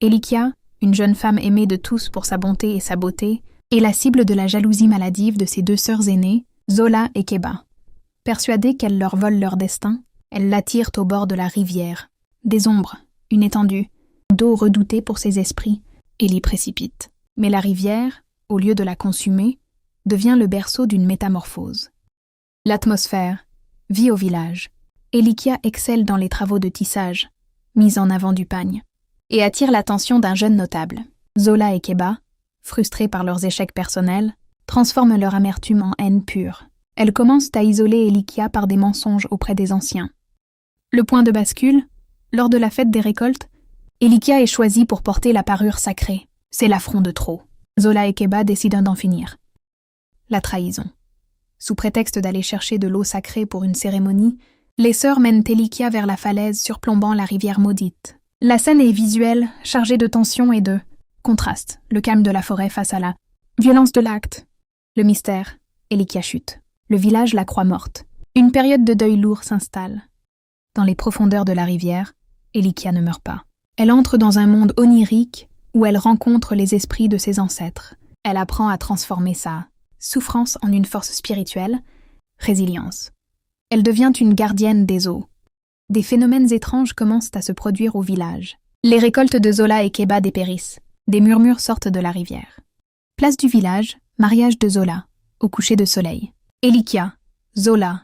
Elikia, une jeune femme aimée de tous pour sa bonté et sa beauté, est la cible de la jalousie maladive de ses deux sœurs aînées, Zola et Keba. Persuadées qu'elles leur volent leur destin, elles l'attirent au bord de la rivière. Des ombres, une étendue, d'eau redoutée pour ses esprits, et l'y précipite. Mais la rivière, au lieu de la consumer, devient le berceau d'une métamorphose. L'atmosphère vit au village. Elikia excelle dans les travaux de tissage, mise en avant du pagne, et attire l'attention d'un jeune notable. Zola et Keba, frustrés par leurs échecs personnels, transforment leur amertume en haine pure. Elles commencent à isoler Elikia par des mensonges auprès des anciens. Le point de bascule, lors de la fête des récoltes, Elikia est choisie pour porter la parure sacrée. C'est l'affront de trop. Zola et Keba décident d'en finir. La trahison. Sous prétexte d'aller chercher de l'eau sacrée pour une cérémonie, les sœurs mènent Elikia vers la falaise surplombant la rivière maudite. La scène est visuelle, chargée de tension et de contraste, le calme de la forêt face à la violence de l'acte. Le mystère, Elikia chute. Le village la croit morte. Une période de deuil lourd s'installe. Dans les profondeurs de la rivière, Elikia ne meurt pas. Elle entre dans un monde onirique où elle rencontre les esprits de ses ancêtres. Elle apprend à transformer sa souffrance en une force spirituelle, résilience. Elle devient une gardienne des eaux. Des phénomènes étranges commencent à se produire au village. Les récoltes de Zola et Keba dépérissent. Des murmures sortent de la rivière. Place du village, mariage de Zola, au coucher de soleil. Elikia, Zola,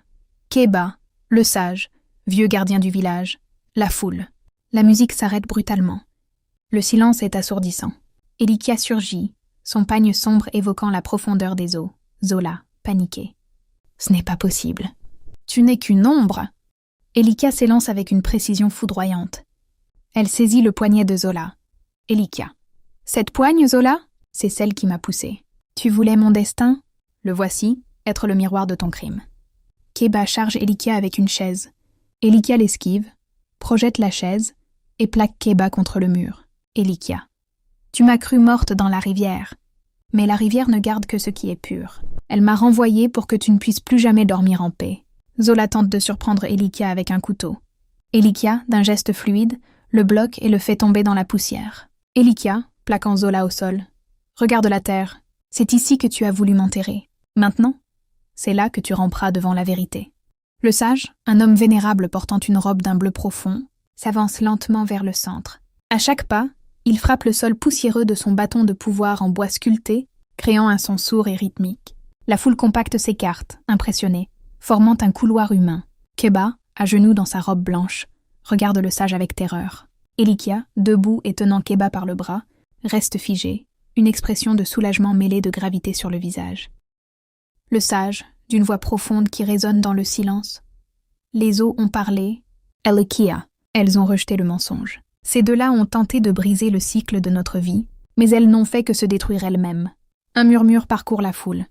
Keba, le sage, vieux gardien du village, la foule. La musique s'arrête brutalement. Le silence est assourdissant. Elikia surgit, son pagne sombre évoquant la profondeur des eaux. Zola, paniqué. Ce n'est pas possible. Tu n'es qu'une ombre. Elikia s'élance avec une précision foudroyante. Elle saisit le poignet de Zola. Elikia. Cette poigne, Zola, c'est celle qui m'a poussée. Tu voulais mon destin? Le voici, être le miroir de ton crime. Keba charge Elikia avec une chaise. Elikia l'esquive, projette la chaise et plaque Keba contre le mur. Elikia. Tu m'as cru morte dans la rivière. Mais la rivière ne garde que ce qui est pur. Elle m'a renvoyée pour que tu ne puisses plus jamais dormir en paix. Zola tente de surprendre Elikia avec un couteau. Elikia, d'un geste fluide, le bloque et le fait tomber dans la poussière. Elikia, plaquant Zola au sol. Regarde la terre. C'est ici que tu as voulu m'enterrer. Maintenant, c'est là que tu ramperas devant la vérité. Le sage, un homme vénérable portant une robe d'un bleu profond, s'avance lentement vers le centre. À chaque pas, il frappe le sol poussiéreux de son bâton de pouvoir en bois sculpté, créant un son sourd et rythmique. La foule compacte s'écarte, impressionnée, formant un couloir humain. Keba, à genoux dans sa robe blanche, regarde le sage avec terreur. Elikia, debout et tenant Keba par le bras, reste figée, une expression de soulagement mêlée de gravité sur le visage. Le sage, d'une voix profonde qui résonne dans le silence. Les eaux ont parlé. Elikia. Elles ont rejeté le mensonge. Ces deux-là ont tenté de briser le cycle de notre vie, mais elles n'ont fait que se détruire elles-mêmes. Un murmure parcourt la foule.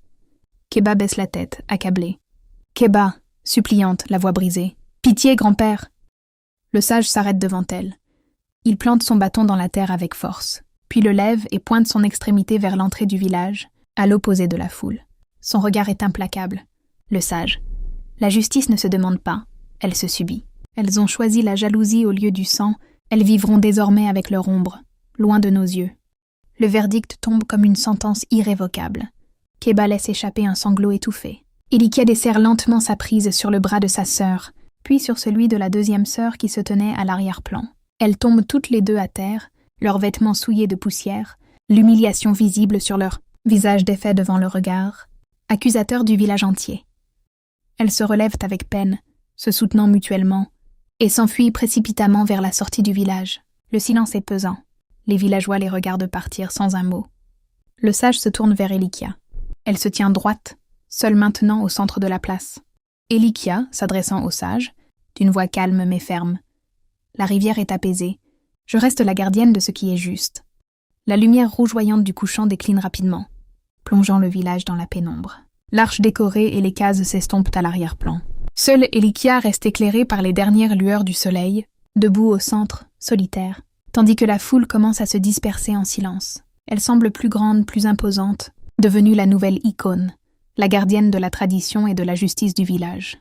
Keba baisse la tête, accablée. Keba, suppliante, la voix brisée. Pitié, grand-père. Le sage s'arrête devant elle. Il plante son bâton dans la terre avec force, puis le lève et pointe son extrémité vers l'entrée du village, à l'opposé de la foule. Son regard est implacable. Le sage. La justice ne se demande pas, elle se subit. Elles ont choisi la jalousie au lieu du sang, elles vivront désormais avec leur ombre, loin de nos yeux. Le verdict tombe comme une sentence irrévocable. Keba laisse échapper un sanglot étouffé. Elikia desserre lentement sa prise sur le bras de sa sœur, puis sur celui de la deuxième sœur qui se tenait à l'arrière-plan. Elles tombent toutes les deux à terre, leurs vêtements souillés de poussière, l'humiliation visible sur leur visage défait devant le regard, accusateur du village entier. Elles se relèvent avec peine, se soutenant mutuellement, et s'enfuient précipitamment vers la sortie du village. Le silence est pesant. Les villageois les regardent partir sans un mot. Le sage se tourne vers Elikia. Elle se tient droite, seule maintenant au centre de la place. Elikia, s'adressant au sage, d'une voix calme mais ferme. La rivière est apaisée. Je reste la gardienne de ce qui est juste. La lumière rougeoyante du couchant décline rapidement, plongeant le village dans la pénombre. L'arche décorée et les cases s'estompent à l'arrière-plan. Seule Elikia reste éclairée par les dernières lueurs du soleil, debout au centre, solitaire, tandis que la foule commence à se disperser en silence. Elle semble plus grande, plus imposante, devenue la nouvelle icône, la gardienne de la tradition et de la justice du village.